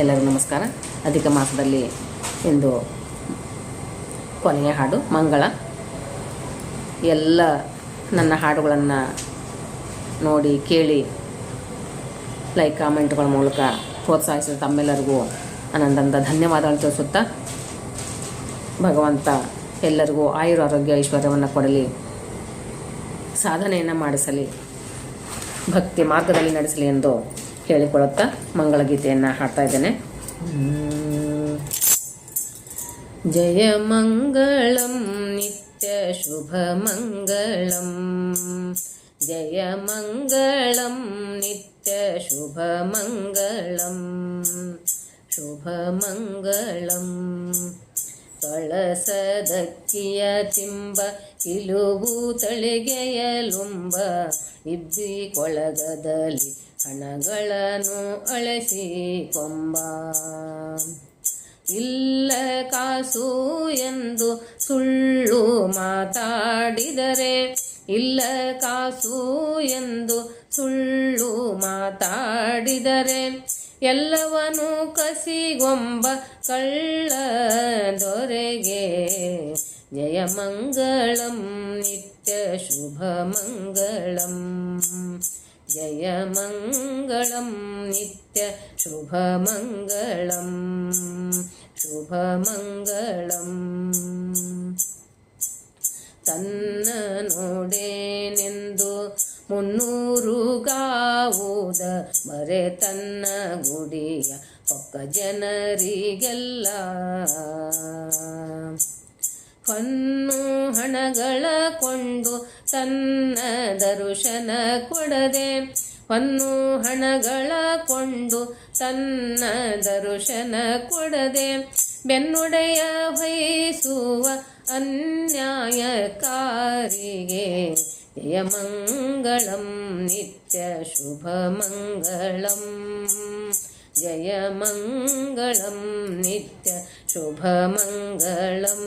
ಎಲ್ಲರಿಗೂ ನಮಸ್ಕಾರ. ಅಧಿಕ ಮಾಸದಲ್ಲಿ ಇಂದು ಕೊನೆಯ ಹಾಡು ಮಂಗಳ. ಎಲ್ಲ ನನ್ನ ಹಾಡುಗಳನ್ನು ನೋಡಿ ಕೇಳಿ ಲೈಕ್ ಕಾಮೆಂಟ್ಗಳ ಮೂಲಕ ಪ್ರೋತ್ಸಾಹಿಸಿದ ತಮ್ಮೆಲ್ಲರಿಗೂ ಅನಂತ ಧನ್ಯವಾದಗಳು ತಿಳಿಸುತ್ತಾ, ಭಗವಂತ ಎಲ್ಲರಿಗೂ ಆರೋಗ್ಯ ಐಶ್ವರ್ಯವನ್ನು ಕೊಡಲಿ, ಸಾಧನೆಯನ್ನು ಮಾಡಿಸಲಿ, ಭಕ್ತಿ ಮಾರ್ಗದಲ್ಲಿ ನಡೆಸಲಿ ಎಂದು ಹೇಳಿಕೊಳ್ಳುತ್ತಾ ಮಂಗಳ ಗೀತೆಯನ್ನು ಹಾಡ್ತಾ ಇದ್ದೇನೆ. ಜಯ ಮಂಗಳಂ ನಿತ್ಯ ಶುಭ ಮಂಗಳಂ, ಜಯ ಮಂಗಳಂ ನಿತ್ಯ ಶುಭ ಮಂಗಳಂ, ಶುಭ ಮಂಗಳಂ. ಕಳಸದಕ್ಕಿಯ ತಿಂಬ ಕಿಲುಬು ತಳಿಗೆಯಲುಂಬ, ಇಬ್ಬಿ ಕೊಳಗದಲ್ಲಿ ಹಣಗಳನ್ನು ಅಳಿಸಿ ಕೊಂಬ. ಇಲ್ಲ ಕಾಸು ಎಂದು ಸುಳ್ಳು ಮಾತಾಡಿದರೆ, ಇಲ್ಲ ಕಾಸು ಎಂದು ಸುಳ್ಳು ಮಾತಾಡಿದರೆ, ಎಲ್ಲವನು ಕಸಿಗೊಂಬ ಕಳ್ಳ ದೊರೆಗೆ. ಜಯ ಮಂಗಳಂ ನಿತ್ಯ ಶುಭ ಮಂಗಳಂ, ಜಯ ಮಂಗಳಂ ನಿತ್ಯ ಶುಭ ಮಂಗಳಂ, ಶುಭ ಮಂಗಳಂ. ತನ್ನ ನೋಡೇನೆಂದು 300 ಗಾವುದ ಮರೆ ತನ್ನ ಗುಡಿಯ ಪಕ್ಕ ಜನರಿಗೆಲ್ಲ. ಹೊನ್ನು ಹಣಗಳ ಕೊಂಡು ತನ್ನ ದರ್ಶನ ಕೊಡದೆ, ಹೊನ್ನು ಹಣಗಳ ಕೊಂಡು ತನ್ನ ದರ್ಶನ ಕೊಡದೆ, ಬೆನ್ನುಡೆಯ ವಹಿಸುವ ಅನ್ಯಾಯಕಾರಿಗೆ. ಜಯ ಮಂಗಳಂ ನಿತ್ಯ ಶುಭ ಮಂಗಳಂ, ಜಯ ಮಂಗಳಂ ನಿತ್ಯ ಶುಭ ಮಂಗಳಂ,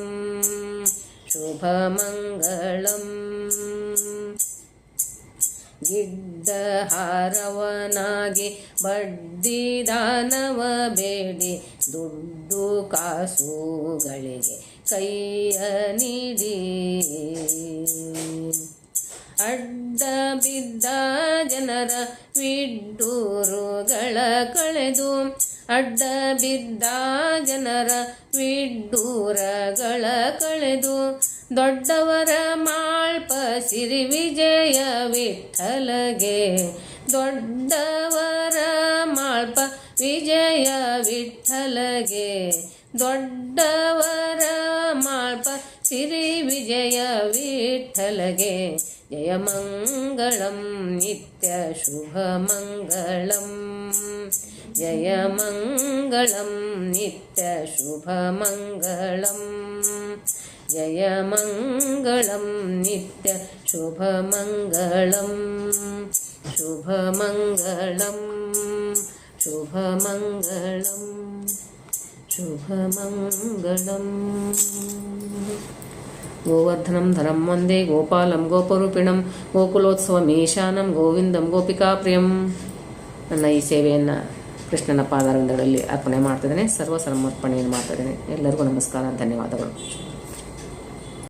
ಶುಭ ಮಂಗಳಂ. ಗಿಡ್ಡ ಹಾರವನಾಗಿ ಬಡ್ಡಿ ದಾನವ ಬೇಡಿ, ದುಡ್ಡು ಕಾಸುಗಳಿಗೆ ಕೈಯ ನೀಡಿ. ಅಡ್ಡ ಬಿದ್ದ ಜನರ ವಿಡ್ಡೂರುಗಳ ಕಳೆದು, ಅಡ್ಡ ಬಿದ್ದ ಜನರ ವಿಡ್ಡೂರಗಳ ಕಳೆದು, ದೊಡ್ಡವರ ಮಾಳ್ಪ ಸಿರಿ ವಿಜಯ ವಿಠಲಗೆ. ದೊಡ್ಡವರ ಮಾಳ್ಪ ವಿಜಯ ವಿಠಲಗೆ, ದೊಡ್ಡವರ ಮಾಳ್ಪ ಸಿರಿ ವಿಜಯ ವಿಠಲಗೆ. ಜಯ ಮಂಗಳಂ ನಿತ್ಯ ಶುಭ ಮಂಗಳಂ, ಜಯ ಮಂಗಳಂ ನಿತ್ಯ ಶುಭ ಮಂಗಳಂ, ಜಯ ಮಂಗಳಂ ನಿತ್ಯ ಶುಭ ಮಂಗಳಂ, ಶುಭ ಮಂಗಳಂ, ಶುಭ ಮಂಗಳಂ, ಶುಭ ಮಂಗಳಂ. ಗೋವರ್ಧನಂ ಧನಂ ವಂದೇ ಗೋಪಾಲಂ ಗೋಪರೂಪಿಣಂ, ಗೋಕುಲೋತ್ಸವಮೀಶಾನಂ ಗೋವಿಂದಂ ಗೋಪಿಕಾಪ್ರಿಯಂ. ನನ್ನ ಈ ಸೇವೆಯನ್ನು ಕೃಷ್ಣನ ಪಾದಾರವಿಂದಗಳಲ್ಲಿ ಅರ್ಪಣೆ ಮಾಡ್ತಿದ್ದೇನೆ, ಸರ್ವ ಸಮರ್ಪಣೆಯನ್ನು ಮಾಡ್ತಿದ್ದೇನೆ. ಎಲ್ಲರಿಗೂ ನಮಸ್ಕಾರ, ಧನ್ಯವಾದಗಳು.